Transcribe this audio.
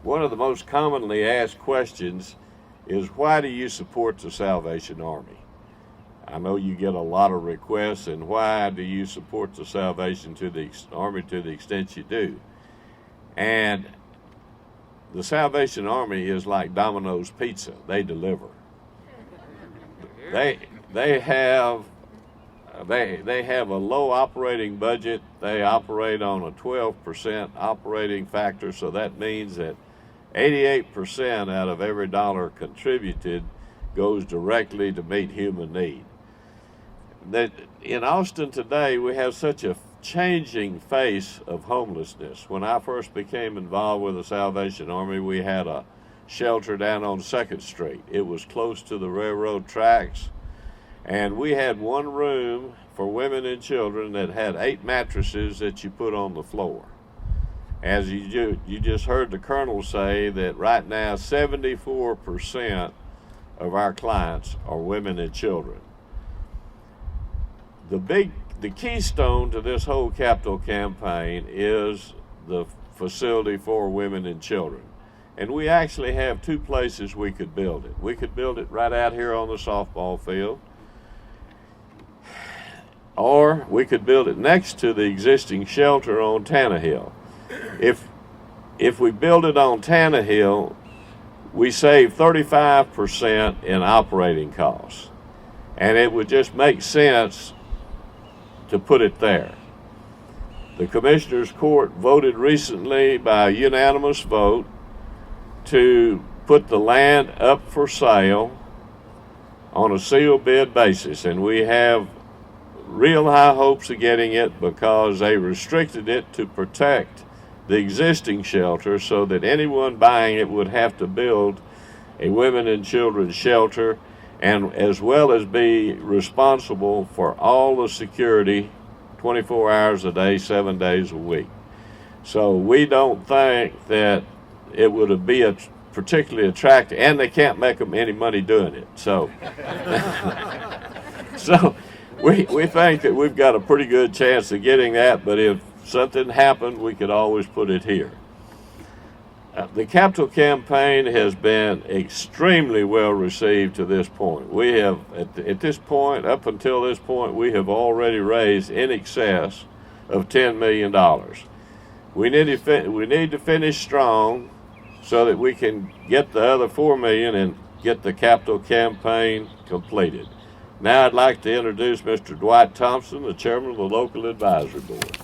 One of the most commonly asked questions is, why do you support the Salvation Army? I know you get a lot of requests, and why do you support the Salvation Army to the extent you do? And the Salvation Army is like Domino's Pizza. They deliver. They have a low operating budget. They operate on a 12% operating factor, so that means that 88% out of every dollar contributed goes directly to meet human need. In Austin today, we have such a changing face of homelessness. When I first became involved with the Salvation Army, we had a shelter down on 2nd Street. It was close to the railroad tracks, and we had one room for women and children that had 8 mattresses that you put on the floor. As you just heard the colonel say that right now 74% of our clients are women and children. The keystone to this whole capital campaign is the facility for women and children. And we actually have 2 places we could build it. We could build it right out here on the softball field, or we could build it next to the existing shelter on Tannehill. If we build it on Tannehill, we save 35% in operating costs, and it would just make sense to put it there. The Commissioners Court voted recently by a unanimous vote to put the land up for sale on a sealed bid basis, and we have real high hopes of getting it because they restricted it to protect the existing shelter so that anyone buying it would have to build a women and children shelter, and as well as be responsible for all the security 24 hours a day, 7 days a week. So we don't think that it would be particularly attractive, and they can't make them any money doing it. So, so we think that we've got a pretty good chance of getting that, but if something happened, we could always put it here. The capital campaign has been extremely well received to this point. We have, at this point, up until this point, we have already raised in excess of $10 million. We need to finish strong so that we can get the other $4 million and get the capital campaign completed. Now I'd like to introduce Mr. Dwight Thompson, the chairman of the local advisory board.